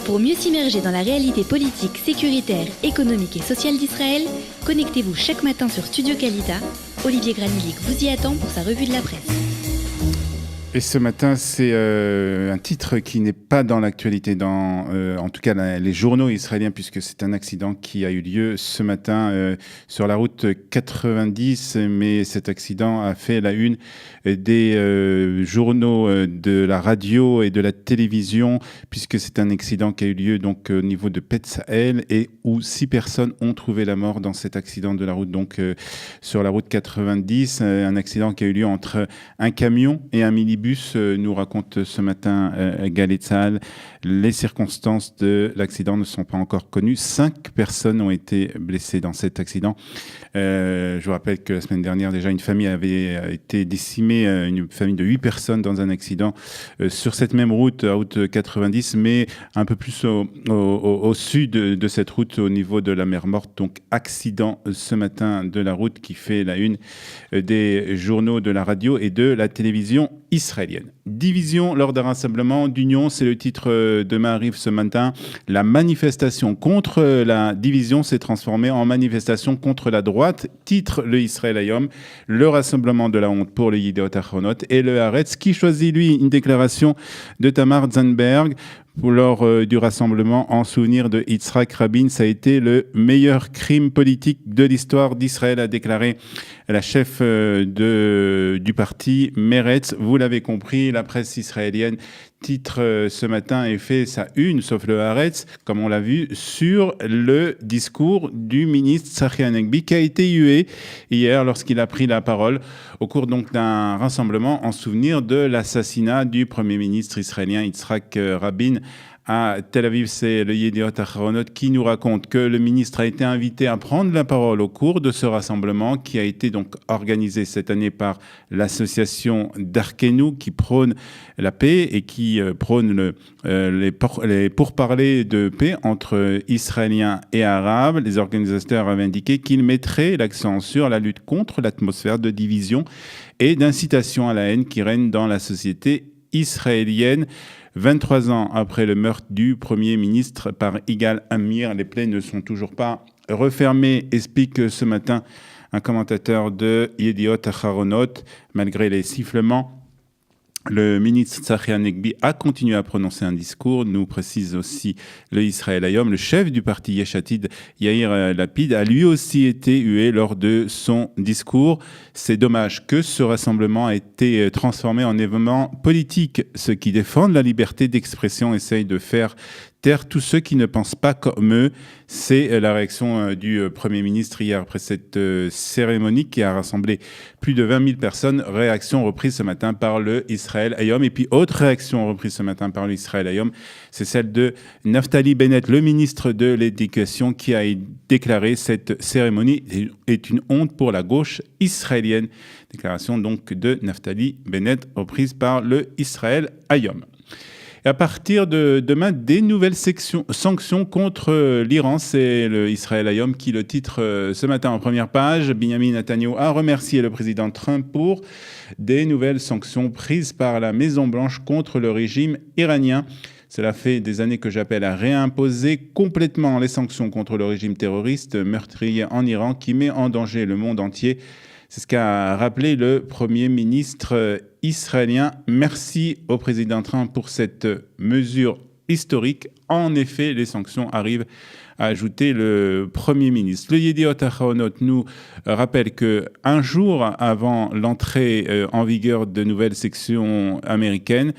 Pour mieux s'immerger dans la réalité politique, sécuritaire, économique et sociale d'Israël, connectez-vous chaque matin sur Studio Kalita. Olivier Granullic vous y attend pour sa revue de la presse. Et ce matin, c'est un titre qui n'est pas dans l'actualité, en tout cas les journaux israéliens, puisque c'est un accident qui a eu lieu ce matin sur la route 90. Mais cet accident a fait la une des journaux de la radio et de la télévision, puisque c'est un accident qui a eu lieu donc au niveau de Petzael et où 6 personnes ont trouvé la mort dans cet accident de la route, donc sur la route 90. Un accident qui a eu lieu entre un camion et un minibus. Nous raconte ce matin Galey Tzahal. Les circonstances de l'accident ne sont pas encore connues. 5 personnes ont été blessées dans cet accident. Je vous rappelle que la semaine dernière, déjà, une famille avait été décimée, une famille de 8 personnes dans un accident sur cette même route 90, mais un peu plus au sud de cette route, au niveau de la mer Morte. Donc, accident ce matin de la route qui fait la une des journaux de la radio et de la télévision israélienne. Division lors d'un rassemblement d'union, c'est le titre de Maariv ce matin. La manifestation contre la division s'est transformée en manifestation contre la droite. Titre le Israël Hayom, le rassemblement de la honte pour le Yediot Ahronot et le Haaretz qui choisit lui une déclaration de Tamar Zandberg. Lors du rassemblement en souvenir de Yitzhak Rabin, ça a été le meilleur crime politique de l'histoire d'Israël, a déclaré la chef du parti Meretz. Vous l'avez compris, la presse israélienne titre ce matin et fait sa une, sauf le Haaretz, comme on l'a vu, sur le discours du ministre Tzachi Hanegbi qui a été hué hier lorsqu'il a pris la parole au cours donc d'un rassemblement en souvenir de l'assassinat du premier ministre israélien Yitzhak Rabin à Tel Aviv. C'est le Yediot Ahronot qui nous raconte que le ministre a été invité à prendre la parole au cours de ce rassemblement qui a été donc organisé cette année par l'association Darkenu qui prône la paix et qui prône les pourparlers de paix entre Israéliens et Arabes. Les organisateurs avaient indiqué qu'ils mettraient l'accent sur la lutte contre l'atmosphère de division et d'incitation à la haine qui règne dans la société israélienne. 23 ans après le meurtre du Premier ministre par Yigal Amir, les plaies ne sont toujours pas refermées, explique ce matin un commentateur de Yediot Ahronot. Malgré les sifflements, le ministre Tzachi Hanegbi a continué à prononcer un discours, nous précise aussi le Israël Hayom. Le chef du parti Yesh Atid, Yair Lapid, a lui aussi été hué lors de son discours. C'est dommage que ce rassemblement a été transformé en événement politique. Ceux qui défendent la liberté d'expression essayent de faire taire tous ceux qui ne pensent pas comme eux. C'est la réaction du Premier ministre hier après cette cérémonie qui a rassemblé plus de 20 000 personnes. Réaction reprise ce matin par le Israël Hayom. Et puis autre réaction reprise ce matin par le Israël Hayom, c'est celle de Naftali Bennett, le ministre de l'Éducation, qui a déclaré cette cérémonie est une honte pour la gauche israélienne. Déclaration donc de Naftali Bennett reprise par le Israël Hayom. Et à partir de demain, des nouvelles sanctions contre l'Iran. C'est le Israël Hayom qui le titre ce matin en première page. Benjamin Netanyahu a remercié le président Trump pour des nouvelles sanctions prises par la Maison-Blanche contre le régime iranien. Cela fait des années que j'appelle à réimposer complètement les sanctions contre le régime terroriste meurtrier en Iran qui met en danger le monde entier. C'est ce qu'a rappelé le Premier ministre israélien. Merci au président Trump pour cette mesure historique. En effet, les sanctions arrivent, a ajouté le Premier ministre. Le Yediot Ahronot nous rappelle qu'un jour avant l'entrée en vigueur de nouvelles sanctions américaines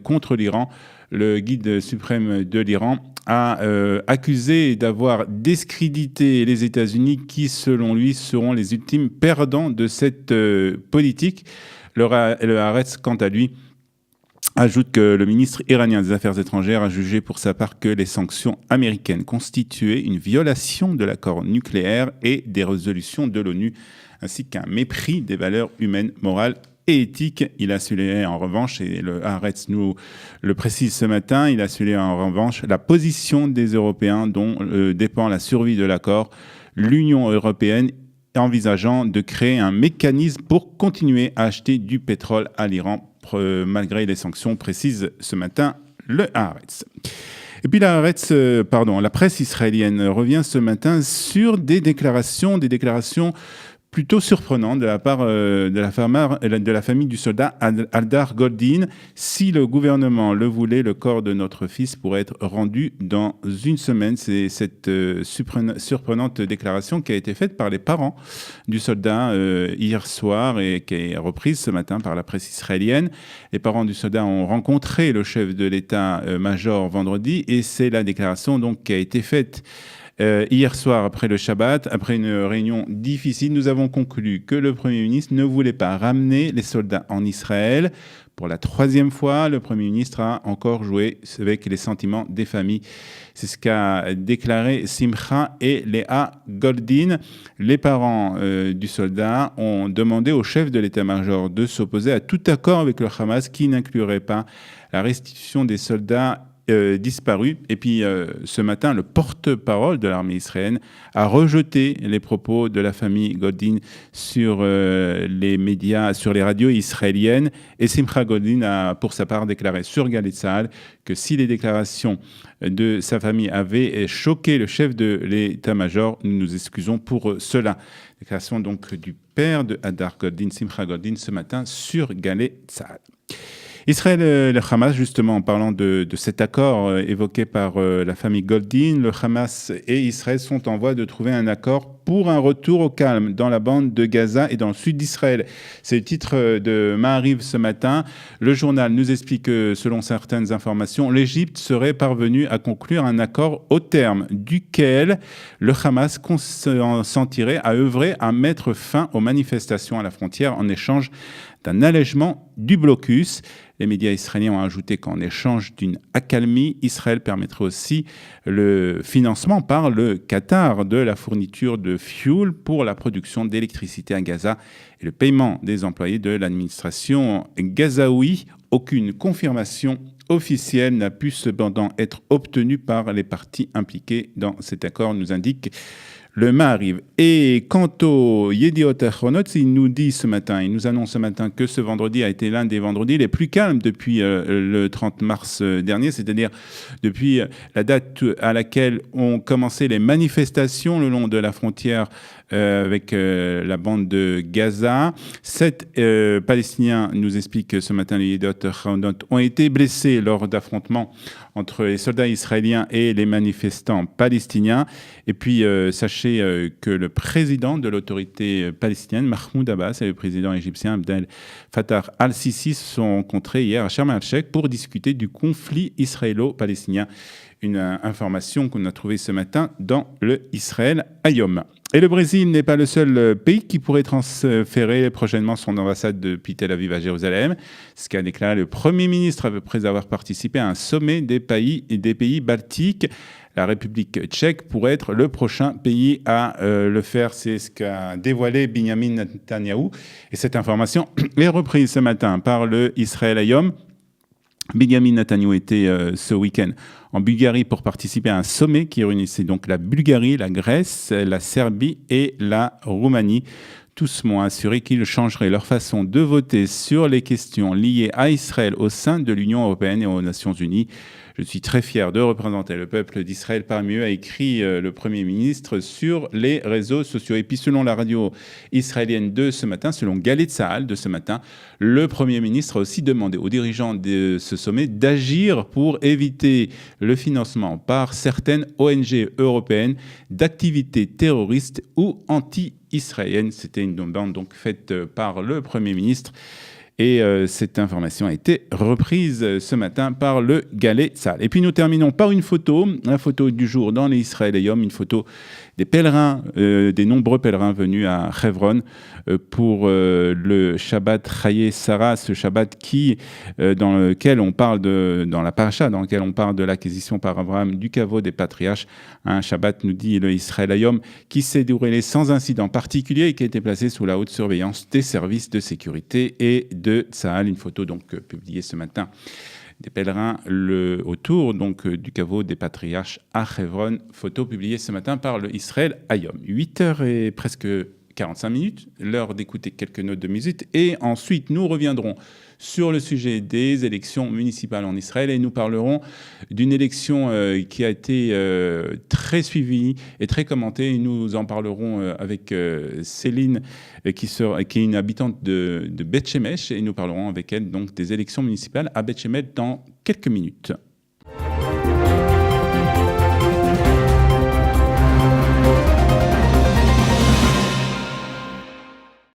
contre l'Iran, le guide suprême de l'Iran a accusé d'avoir discrédité les États-Unis qui, selon lui, seront les ultimes perdants de cette politique. Le Haaretz, quant à lui, ajoute que le ministre iranien des Affaires étrangères a jugé pour sa part que les sanctions américaines constituaient une violation de l'accord nucléaire et des résolutions de l'ONU, ainsi qu'un mépris des valeurs humaines, morales et éthique. Il a souligné en revanche, et le Haaretz nous le précise ce matin, il a souligné en revanche la position des Européens dont dépend la survie de l'accord. L'Union européenne envisageant de créer un mécanisme pour continuer à acheter du pétrole à l'Iran malgré les sanctions, précise ce matin le Haaretz. Et puis la presse israélienne revient ce matin sur des déclarations plutôt surprenantes de la part de la famille du soldat Aldar Goldin. Si le gouvernement le voulait, le corps de notre fils pourrait être rendu dans une semaine. C'est cette surprenante déclaration qui a été faite par les parents du soldat hier soir et qui est reprise ce matin par la presse israélienne. Les parents du soldat ont rencontré le chef de l'état-major vendredi et c'est la déclaration donc qui a été faite hier soir, après le Shabbat, après une réunion difficile. Nous avons conclu que le Premier ministre ne voulait pas ramener les soldats en Israël. Pour la troisième fois, le Premier ministre a encore joué avec les sentiments des familles. C'est ce qu'a déclaré Simcha et Léa Goldin. Les parents du soldat ont demandé au chef de l'état-major de s'opposer à tout accord avec le Hamas qui n'inclurait pas la restitution des soldats disparu. Et puis ce matin, le porte-parole de l'armée israélienne a rejeté les propos de la famille Goldin sur les médias, sur les radios israéliennes. Et Simcha Goldin a pour sa part déclaré sur Galei Tzahal que si les déclarations de sa famille avaient choqué le chef de l'état-major, nous nous excusons pour cela. Déclaration donc du père de Aldar Goldin, Simcha Goldin, ce matin sur Galei Tzahal. Israël et le Hamas, justement, en parlant de cet accord évoqué par la famille Goldin, le Hamas et Israël sont en voie de trouver un accord pour un retour au calme dans la bande de Gaza et dans le sud d'Israël. C'est le titre de Maariv ce matin. Le journal nous explique que, selon certaines informations, l'Égypte serait parvenue à conclure un accord au terme duquel le Hamas consentirait à œuvrer à mettre fin aux manifestations à la frontière en échange d'un allègement du blocus. Les médias israéliens ont ajouté qu'en échange d'une accalmie, Israël permettrait aussi le financement par le Qatar de la fourniture de fioul pour la production d'électricité à Gaza et le paiement des employés de l'administration gazaoui. Aucune confirmation officielle n'a pu cependant être obtenue par les parties impliquées dans cet accord, nous indique le Maariv. Et quant au Yediot Ahronot, il nous annonce ce matin que ce vendredi a été l'un des vendredis les plus calmes depuis le 30 mars dernier, c'est-à-dire depuis la date à laquelle ont commencé les manifestations le long de la frontière avec la bande de Gaza. 7 Palestiniens, nous explique ce matin les Yediot Ahronot, ont été blessés lors d'affrontements entre les soldats israéliens et les manifestants palestiniens. Et puis, sachez que le président de l'autorité palestinienne, Mahmoud Abbas, et le président égyptien Abdel Fattah al-Sisi se sont rencontrés hier à Sharm el-Sheikh pour discuter du conflit israélo-palestinien. Une information qu'on a trouvée ce matin dans le Israël Hayom. Et le Brésil n'est pas le seul pays qui pourrait transférer prochainement son ambassade depuis Tel Aviv à Jérusalem. C'est ce qu'a déclaré le Premier ministre après avoir participé à un sommet des pays baltiques. La République tchèque pourrait être le prochain pays à le faire. C'est ce qu'a dévoilé Benyamin Netanyahou. Et cette information est reprise ce matin par le Israël Hayom. Benyamin Netanyahou était ce week-end en Bulgarie pour participer à un sommet qui réunissait donc la Bulgarie, la Grèce, la Serbie et la Roumanie. Tous m'ont assuré qu'ils changeraient leur façon de voter sur les questions liées à Israël au sein de l'Union européenne et aux Nations unies. Je suis très fier de représenter le peuple d'Israël parmi eux, a écrit le Premier ministre sur les réseaux sociaux. Et puis selon la radio israélienne de ce matin, selon Galei Tzahal de ce matin, le Premier ministre a aussi demandé aux dirigeants de ce sommet d'agir pour éviter le financement par certaines ONG européennes d'activités terroristes ou anti-israéliennes. C'était une demande donc faite par le Premier ministre. Et cette information a été reprise ce matin par le Galei Tzahal. Et puis nous terminons par une photo, la photo du jour dans les Israël Hayom, une photo des pèlerins, des nombreux pèlerins venus à Hebron pour le Shabbat Chayei Sarah, ce Shabbat dans lequel on parle dans la paracha, dans lequel on parle de l'acquisition par Abraham du caveau des patriarches. Un Shabbat, nous dit le Israël Hayom, qui s'est déroulé sans incident particulier et qui a été placé sous la haute surveillance des services de sécurité et de Tzahal. Une photo donc publiée ce matin des pèlerins autour donc du caveau des patriarches à Hebron. Photo publiée ce matin par le Israël Hayom. 8h et presque 45 minutes, l'heure d'écouter quelques notes de musique. Et ensuite, nous reviendrons sur le sujet des élections municipales en Israël et nous parlerons d'une élection qui a été très suivie et très commentée. Et nous en parlerons avec Céline, qui est une habitante de Beth Shemesh, et nous parlerons avec elle donc des élections municipales à Beth Shemesh dans quelques minutes.